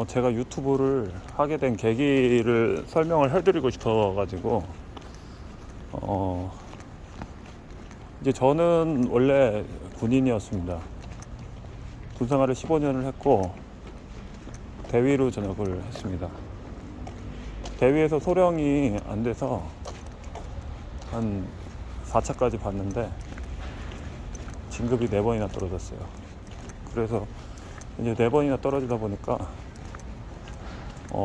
제가 유튜브를 하게 된 계기를 설명을 해드리고 싶어가지고, 어, 이제 저는 원래 군인이었습니다. 군생활을 15년을 했고, 대위로 전역을 했습니다. 대위에서 소령이 안 돼서 한 4차까지 봤는데, 진급이 4번이나 떨어졌어요. 그래서 이제 4번이나 떨어지다 보니까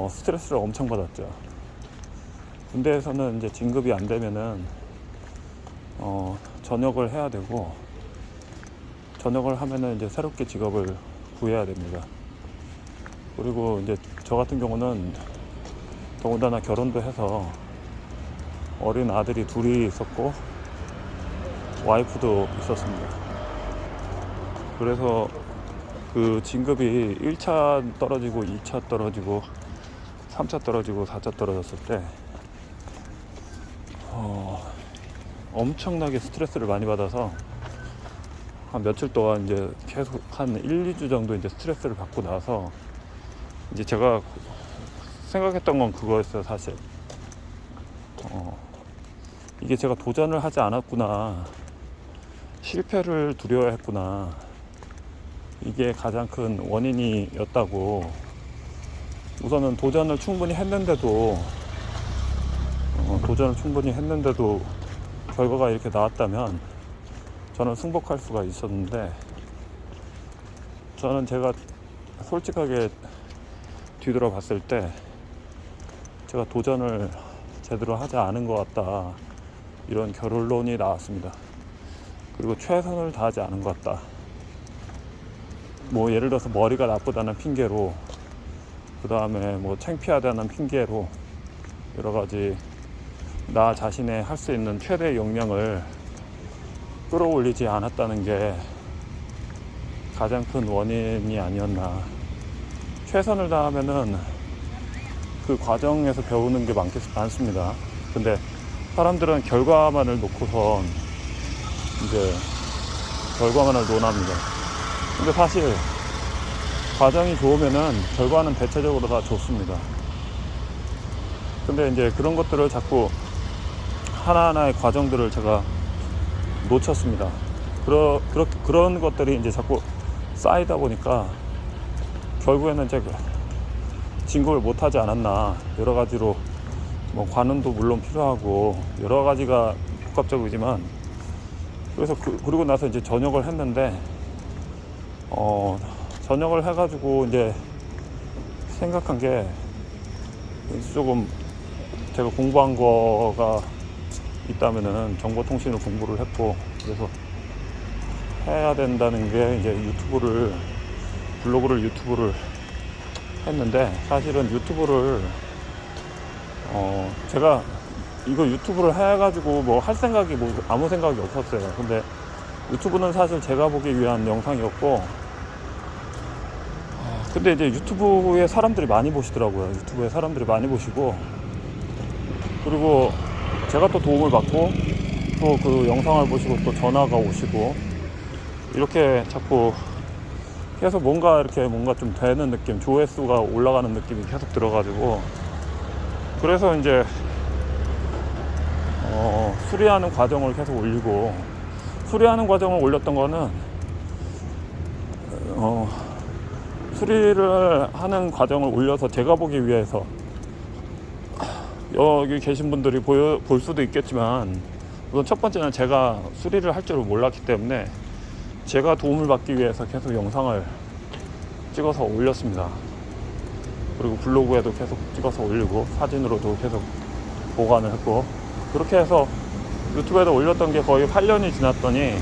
스트레스를 엄청 받았죠. 군대에서는 이제 진급이 안 되면은 전역을 해야 되고, 전역을 하면은 이제 새롭게 직업을 구해야 됩니다. 그리고 이제 저 같은 경우는 더군다나 결혼도 해서 어린 아들이 둘이 있었고 와이프도 있었습니다. 그래서 그 진급이 1차 떨어지고 2차 떨어지고 3차 떨어지고 4차 떨어졌을 때 엄청나게 스트레스를 많이 받아서 한 며칠 동안 이제 계속 한 1, 2주 정도 이제 스트레스를 받고 나서 이제 제가 생각했던 건 그거였어요. 사실 이게 제가 도전을 하지 않았구나, 실패를 두려워했구나, 이게 가장 큰 원인이었다고. 우선은 도전을 충분히 했는데도 결과가 이렇게 나왔다면 저는 승복할 수가 있었는데, 저는 제가 솔직하게 뒤돌아봤을 때 제가 도전을 제대로 하지 않은 것 같다, 이런 결론이 나왔습니다. 그리고 최선을 다하지 않은 것 같다. 뭐 예를 들어서 머리가 나쁘다는 핑계로, 그 다음에 뭐 창피하다는 핑계로 여러 가지 나 자신의 할 수 있는 최대 역량을 끌어올리지 않았다는 게 가장 큰 원인이 아니었나. 최선을 다하면은 그 과정에서 배우는 게 많습니다. 근데 사람들은 결과만을 놓고선 이제 결과만을 논합니다. 근데 사실 과정이 좋으면은 결과는 대체적으로 다 좋습니다. 근데 이제 그런 것들을 자꾸 하나하나의 과정들을 제가 놓쳤습니다. 그런 것들이 이제 자꾸 쌓이다 보니까 결국에는 제가 진급을 못하지 않았나. 여러 가지로 뭐 관운도 물론 필요하고 여러 가지가 복합적이지만, 그래서 그러고 나서 이제 전역을 했는데 전역을 해가지고 이제 생각한 게, 조금 제가 공부한 거가 있다면은 정보통신을 공부를 했고, 그래서 해야 된다는 게 이제 유튜브를 했는데, 사실은 유튜브를 제가 이거 유튜브를 해가지고 뭐 할 생각이 아무 생각이 없었어요. 근데 유튜브는 사실 제가 보기 위한 영상이었고, 근데 이제 유튜브에 사람들이 많이 보시더라고요. 유튜브에 사람들이 많이 보시고, 그리고 제가 또 도움을 받고, 또 그 영상을 보시고 또 전화가 오시고, 이렇게 자꾸 계속 뭔가 좀 되는 느낌, 조회수가 올라가는 느낌이 계속 들어가지고, 그래서 이제 수리하는 과정을 계속 올리고, 수리하는 과정을 올렸던 거는 수리를 하는 과정을 올려서 제가 보기 위해서, 여기 계신 분들이 볼 수도 있겠지만, 우선 첫 번째는 제가 수리를 할 줄을 몰랐기 때문에 제가 도움을 받기 위해서 계속 영상을 찍어서 올렸습니다. 그리고 블로그에도 계속 찍어서 올리고, 사진으로도 계속 보관을 했고, 그렇게 해서 유튜브에도 올렸던 게 거의 8년이 지났더니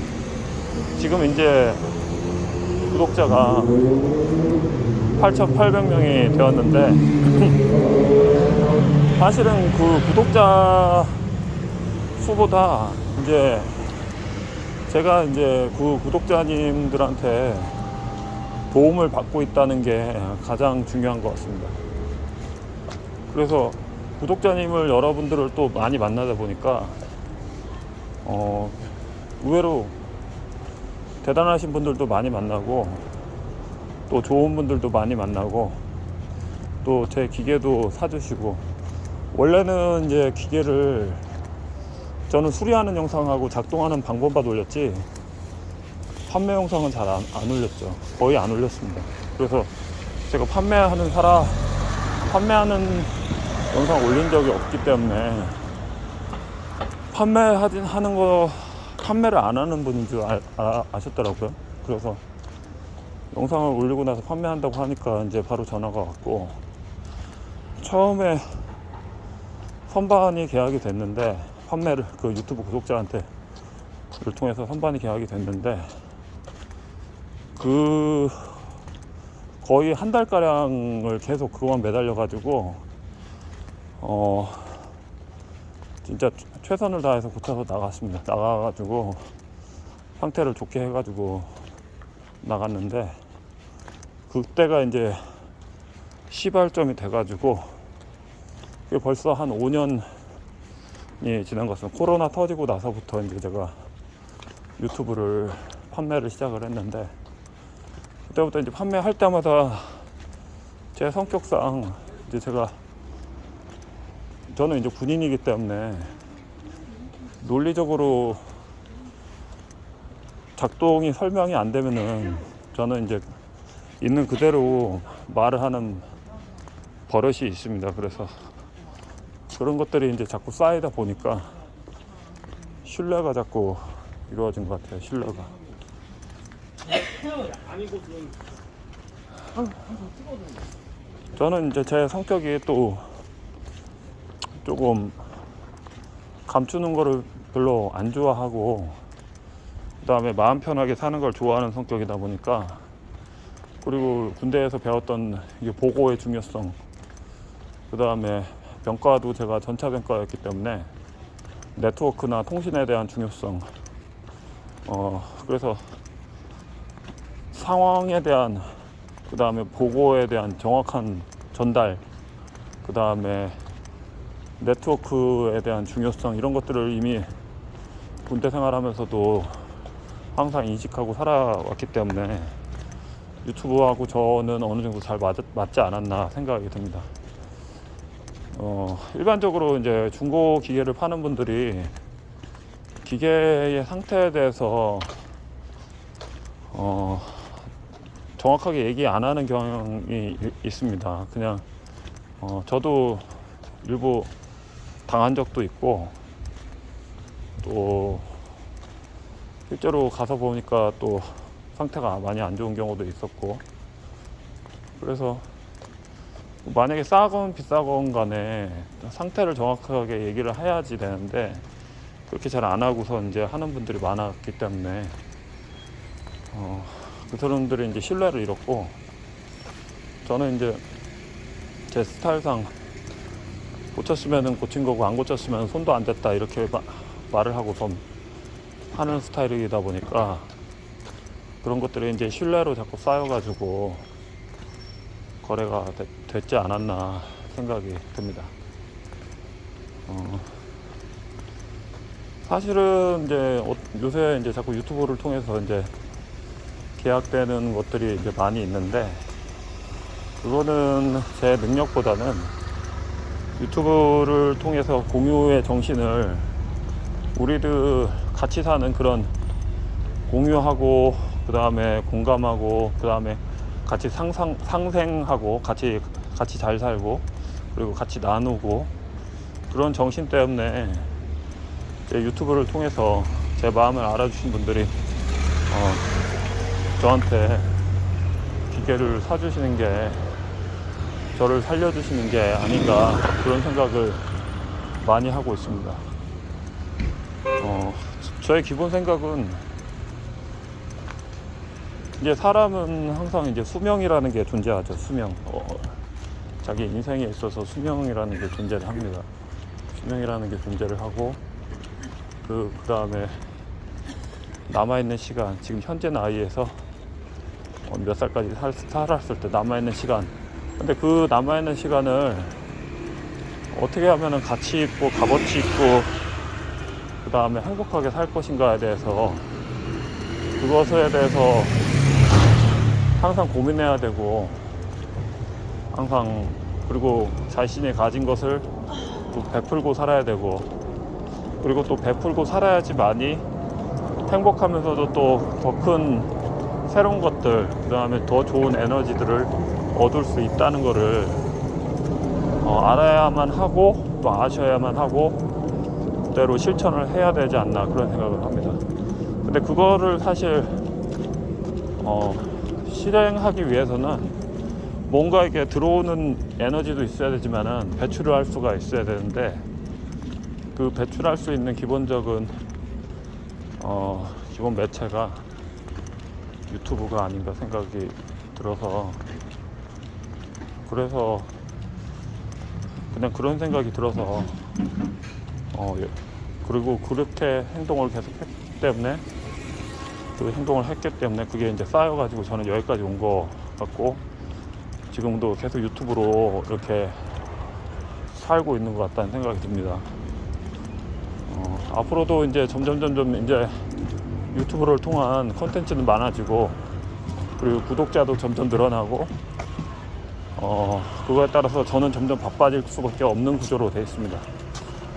지금 이제 구독자가 8,800명이 되었는데, 사실은 그 구독자 수보다 이제 제가 이제 그 구독자님들한테 도움을 받고 있다는 게 가장 중요한 것 같습니다. 그래서 구독자님을, 여러분들을 또 많이 만나다 보니까 의외로 대단하신 분들도 많이 만나고, 또 좋은 분들도 많이 만나고, 또 제 기계도 사주시고, 원래는 이제 기계를 저는 수리하는 영상하고 작동하는 방법만 올렸지 판매 영상은 잘 안 올렸죠. 거의 안 올렸습니다. 그래서 제가 판매하는 영상 올린 적이 없기 때문에 판매를 안 하는 분인 줄 아셨더라고요. 그래서 영상을 올리고 나서 판매한다고 하니까 이제 바로 전화가 왔고, 처음에 선반이 계약이 됐는데, 판매를 그 유튜브 구독자한테 를 통해서 선반이 계약이 됐는데, 그 거의 한 달가량을 계속 그거만 매달려 가지고 진짜 최선을 다해서 고쳐서 나가가지고 상태를 좋게 해가지고 나갔는데, 그때가 이제 시발점이 돼가지고, 그게 벌써 한 5년이 지난 것 같습니다. 코로나 터지고 나서부터 이제 제가 유튜브를 판매를 시작을 했는데, 그때부터 이제 판매할 때마다 제 성격상 이제 저는 이제 군인이기 때문에 논리적으로 작동이 설명이 안 되면은 저는 이제 있는 그대로 말을 하는 버릇이 있습니다. 그래서 그런 것들이 이제 자꾸 쌓이다 보니까 신뢰가 자꾸 이루어진 것 같아요. 신뢰가. 저는 이제 제 성격이 또 조금 감추는 거를 별로 안 좋아하고, 그 다음에 마음 편하게 사는 걸 좋아하는 성격이다 보니까, 그리고 군대에서 배웠던 이게 보고의 중요성, 그 다음에 병과도 제가 전차병과였기 때문에 네트워크나 통신에 대한 중요성, 그래서 상황에 대한, 그 다음에 보고에 대한 정확한 전달, 그 다음에 네트워크에 대한 중요성, 이런 것들을 이미 군대 생활하면서도 항상 인식하고 살아왔기 때문에 유튜브하고 저는 어느 정도 잘 맞지 않았나 생각이 듭니다. 일반적으로 이제 중고 기계를 파는 분들이 기계의 상태에 대해서 정확하게 얘기 안 하는 경향이 있습니다. 그냥 저도 일부 당한 적도 있고, 또 실제로 가서 보니까 또 상태가 많이 안 좋은 경우도 있었고, 그래서 만약에 싸건 비싸건 간에 상태를 정확하게 얘기를 해야지 되는데, 그렇게 잘 안 하고서 이제 하는 분들이 많았기 때문에 그 사람들이 이제 신뢰를 잃었고, 저는 이제 제 스타일상 고쳤으면 고친 거고 안 고쳤으면 손도 안 댔다, 이렇게 말을 하고선 하는 스타일이다 보니까 그런 것들이 이제 신뢰로 자꾸 쌓여가지고 거래가 됐지 않았나 생각이 듭니다. 사실은 이제 요새 이제 자꾸 유튜브를 통해서 이제 계약되는 것들이 이제 많이 있는데, 그거는 제 능력보다는 유튜브를 통해서 공유의 정신을, 우리들 같이 사는 그런 공유하고, 그 다음에 공감하고, 그 다음에 같이 상생하고, 같이 잘 살고, 그리고 같이 나누고, 그런 정신 때문에 제 유튜브를 통해서 제 마음을 알아주신 분들이 저한테 기계를 사주시는 게, 저를 살려주시는 게 아닌가, 그런 생각을 많이 하고 있습니다. 저의 기본 생각은, 이제 사람은 항상 이제 수명이라는 게 존재하죠. 수명. 자기 인생에 있어서 수명이라는 게 존재를 합니다. 수명이라는 게 존재를 하고, 그 다음에 남아있는 시간, 지금 현재 나이에서 몇 살까지 살았을 때 남아있는 시간, 근데 그 남아있는 시간을 어떻게 하면 가치 있고 값어치 있고 그 다음에 행복하게 살 것인가에 대해서, 그것에 대해서 항상 고민해야 되고, 항상 그리고 자신이 가진 것을 또 베풀고 살아야 되고, 그리고 또 베풀고 살아야지만이 행복하면서도 또 더 큰 새로운 것들, 그 다음에 더 좋은 에너지들을 얻을 수 있다는 것을 알아야만 하고 또 아셔야만 하고 그대로 실천을 해야 되지 않나, 그런 생각을 합니다. 근데 그거를 사실 실행하기 위해서는 뭔가 이게 들어오는 에너지도 있어야 되지만은 배출을 할 수가 있어야 되는데, 그 배출할 수 있는 기본적인 기본 매체가 유튜브가 아닌가 생각이 들어서, 그래서 그냥 그런 생각이 들어서 그리고 그렇게 행동을 계속 했기 때문에, 그 행동을 했기 때문에 그게 이제 쌓여가지고 저는 여기까지 온 거 같고, 지금도 계속 유튜브로 이렇게 살고 있는 것 같다는 생각이 듭니다. 앞으로도 이제 점점 이제 유튜브를 통한 콘텐츠는 많아지고, 그리고 구독자도 점점 늘어나고, 그거에 따라서 저는 점점 바빠질 수밖에 없는 구조로 되어 있습니다.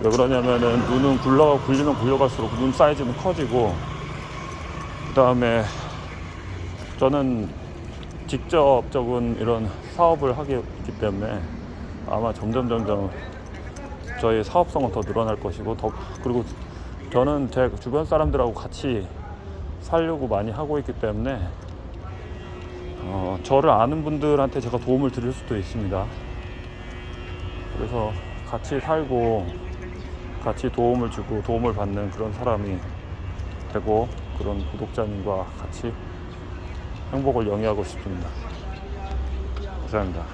왜 그러냐면은 눈은 굴리면 굴려갈수록 눈 사이즈는 커지고, 그 다음에 저는 직접적인 이런 사업을 하기 때문에 아마 점점 저희 사업성은 더 늘어날 것이고, 그리고 저는 제 주변 사람들하고 같이 살려고 많이 하고 있기 때문에 저를 아는 분들한테 제가 도움을 드릴 수도 있습니다. 그래서 같이 살고 같이 도움을 주고 도움을 받는 그런 사람이 되고, 그런 구독자님과 같이 행복을 영위하고 싶습니다. 감사합니다.